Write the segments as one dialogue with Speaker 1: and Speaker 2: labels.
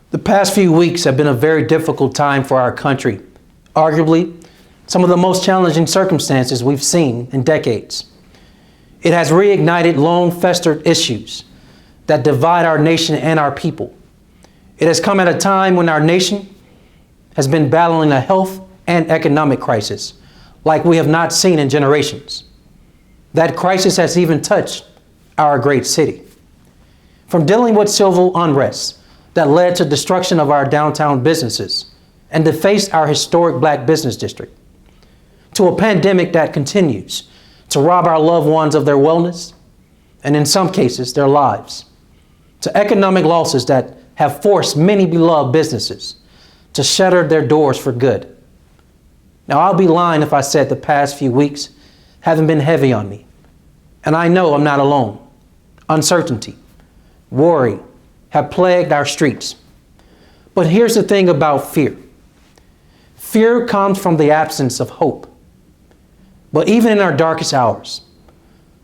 Speaker 1: The past few weeks have been a very difficult time for our country. Arguably, some of the most challenging circumstances we've seen in decades. It has reignited long-festered issues that divide our nation and our people. It has come at a time when our nation has been battling a health and economic crisis like we have not seen in generations. That crisis has even touched our great city. From dealing with civil unrest that led to destruction of our downtown businesses and defaced our historic Black business district, to a pandemic that continues to rob our loved ones of their wellness and, in some cases, their lives, to economic losses that have forced many beloved businesses to shutter their doors for good. Now, I'll be lying if I said the past few weeks haven't been heavy on me. And I know I'm not alone. Uncertainty, worry have plagued our streets. But here's the thing about fear. Fear comes from the absence of hope. But even in our darkest hours,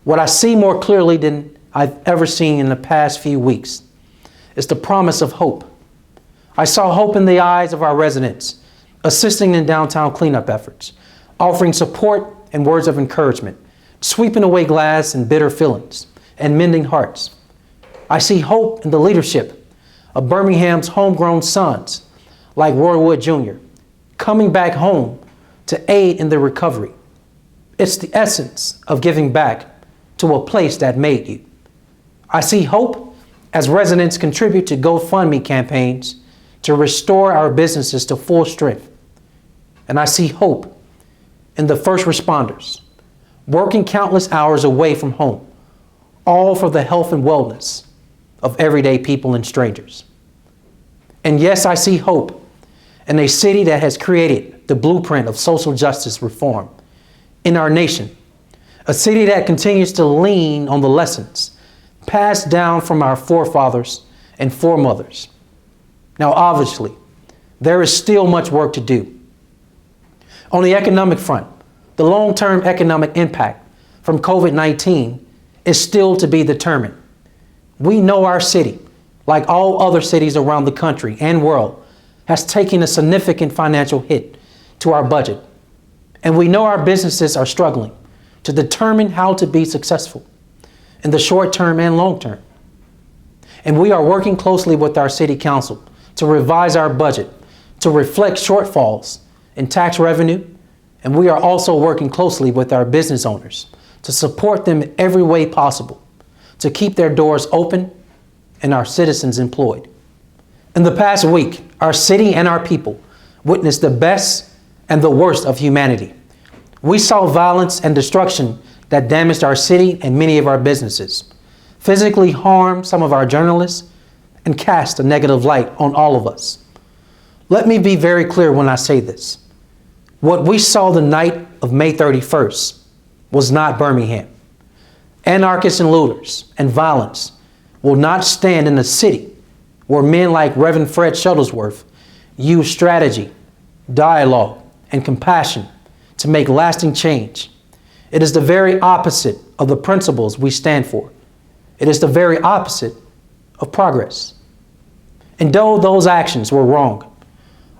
Speaker 1: what I see more clearly than I've ever seen in the past few weeks is the promise of hope. I saw hope in the eyes of our residents, assisting in downtown cleanup efforts, offering support and words of encouragement, sweeping away glass and bitter feelings, and mending hearts. I see hope in the leadership of Birmingham's homegrown sons, like Roy Wood Jr., coming back home to aid in their recovery. It's the essence of giving back to a place that made you. I see hope as residents contribute to GoFundMe campaigns to restore our businesses to full strength. And I see hope in the first responders, working countless hours away from home, all for the health and wellness of everyday people and strangers. And yes, I see hope in a city that has created the blueprint of social justice reform in our nation, a city that continues to lean on the lessons passed down from our forefathers and foremothers. Now, obviously, there is still much work to do. On the economic front, the long-term economic impact from COVID-19 is still to be determined. We know our city, like all other cities around the country and world, has taken a significant financial hit to our budget. And we know our businesses are struggling to determine how to be successful in the short term and long term. And we are working closely with our city council to revise our budget to reflect shortfalls in tax revenue. And we are also working closely with our business owners to support them in every way possible to keep their doors open and our citizens employed. In the past week, our city and our people witnessed the best and the worst of humanity. We saw violence and destruction that damaged our city and many of our businesses, physically harmed some of our journalists, and cast a negative light on all of us. Let me be very clear when I say this. What we saw the night of May 31st was not Birmingham. Anarchists and looters and violence will not stand in a city where men like Reverend Fred Shuttlesworth use strategy, dialogue, and compassion to make lasting change. It is the very opposite of the principles we stand for. It is the very opposite of progress. And though those actions were wrong,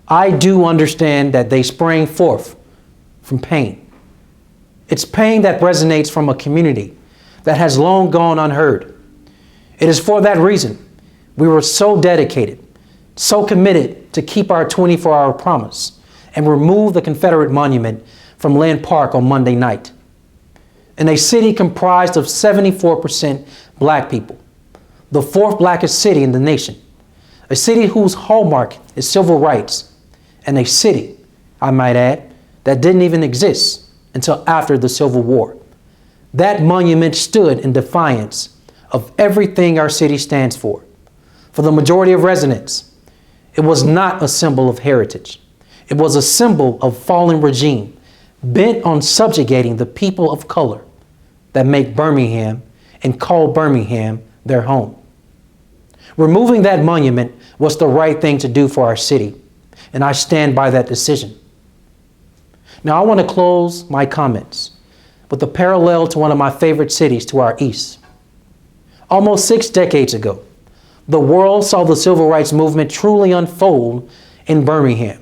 Speaker 1: I do understand that they sprang forth from pain. It's pain that resonates from a community that has long gone unheard. It is for that reason we were so dedicated, so committed to keep our 24-hour promise and remove the Confederate monument from Lynn Park on Monday night. In a city comprised of 74% Black people, the fourth blackest city in the nation, a city whose hallmark is civil rights, and a city, I might add, that didn't even exist until after the Civil War. That monument stood in defiance of everything our city stands for. For the majority of residents, it was not a symbol of heritage. It was a symbol of fallen regime bent on subjugating the people of color that make Birmingham and call Birmingham their home. Removing that monument was the right thing to do for our city, and I stand by that decision. Now, I want to close my comments with a parallel to one of my favorite cities to our east. Almost 6 decades ago, The world saw the civil rights movement truly unfold in Birmingham.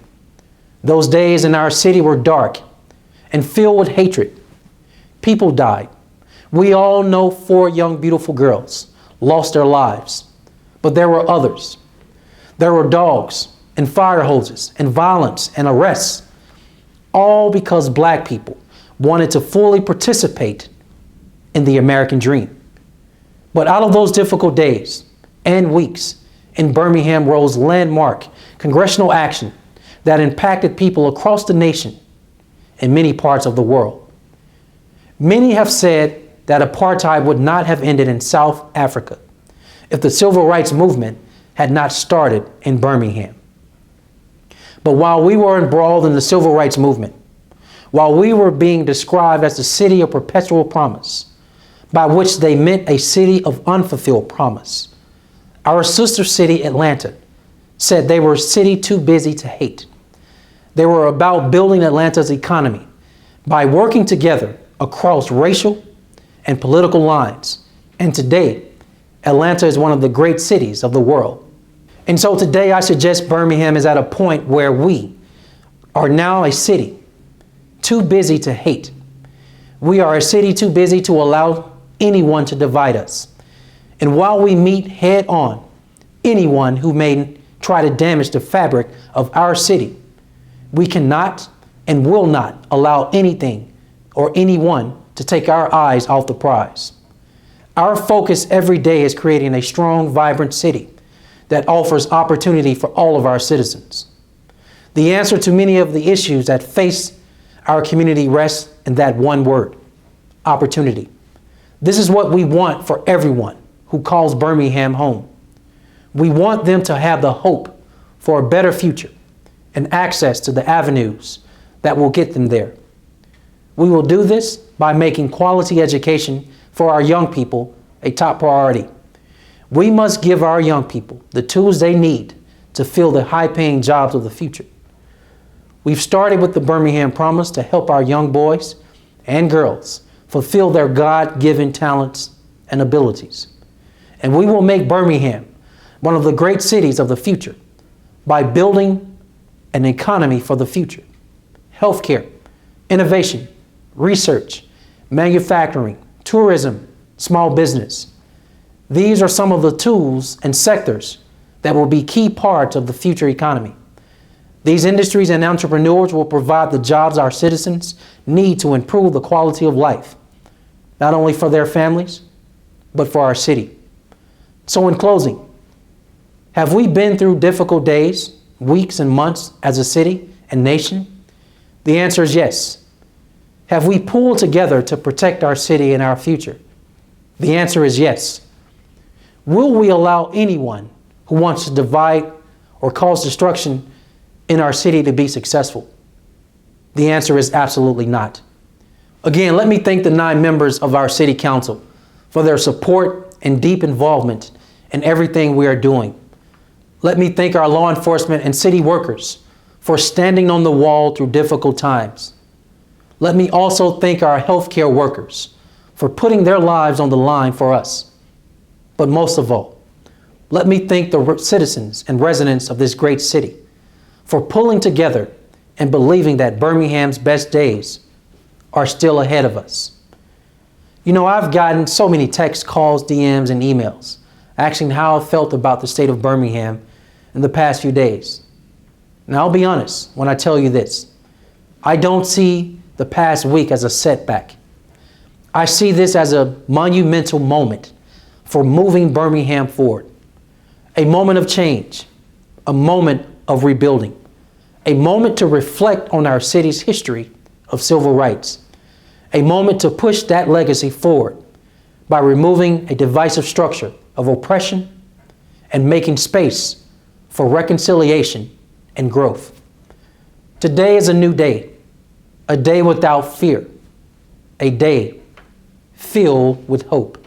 Speaker 1: Those days in our city were dark and filled with hatred. People died. We all know 4 young, beautiful girls lost their lives, but there were others. There were dogs and fire hoses and violence and arrests, all because black people wanted to fully participate in the American dream. But out of those difficult days and weeks, in Birmingham rose landmark congressional action that impacted people across the nation in many parts of the world. Many have said that apartheid would not have ended in South Africa if the civil rights movement had not started in Birmingham. But while we were embroiled in the civil rights movement, while we were being described as the city of perpetual promise, by which they meant a city of unfulfilled promise, our sister city, Atlanta, said they were a city too busy to hate. They were about building Atlanta's economy by working together across racial and political lines. And today, Atlanta is one of the great cities of the world. And so today I suggest Birmingham is at a point where we are now a city too busy to hate. We are a city too busy to allow anyone to divide us. And while we meet head on anyone who may try to damage the fabric of our city, we cannot and will not allow anything or anyone to take our eyes off the prize. Our focus every day is creating a strong, vibrant city that offers opportunity for all of our citizens. The answer to many of the issues that face our community rests in that one word: opportunity. This is what we want for everyone who calls Birmingham home. We want them to have the hope for a better future and access to the avenues that will get them there. We will do this by making quality education for our young people a top priority. We must give our young people the tools they need to fill the high-paying jobs of the future. We've started with the Birmingham Promise to help our young boys and girls fulfill their God-given talents and abilities. And we will make Birmingham one of the great cities of the future by building an economy for the future. Healthcare, innovation, research, manufacturing, tourism, small business. These are some of the tools and sectors that will be key parts of the future economy. These industries and entrepreneurs will provide the jobs our citizens need to improve the quality of life, not only for their families, but for our city. So in closing, have we been through difficult days, weeks, and months as a city and nation? The answer is yes. Have we pulled together to protect our city and our future? The answer is yes. Will we allow anyone who wants to divide or cause destruction in our city to be successful? The answer is absolutely not. Again, let me thank the 9 members of our City Council for their support and deep involvement in everything we are doing. Let me thank our law enforcement and city workers for standing on the wall through difficult times. Let me also thank our healthcare workers for putting their lives on the line for us. But most of all, let me thank the citizens and residents of this great city for pulling together and believing that Birmingham's best days are still ahead of us. You know, I've gotten so many texts, calls, DMs, and emails asking how I felt about the state of Birmingham in the past few days. And I'll be honest when I tell you this. I don't see the past week as a setback. I see this as a monumental moment for moving Birmingham forward. A moment of change, a moment of rebuilding, a moment to reflect on our city's history of civil rights, a moment to push that legacy forward by removing a divisive structure of oppression and making space for reconciliation and growth. Today is a new day, a day without fear, a day filled with hope.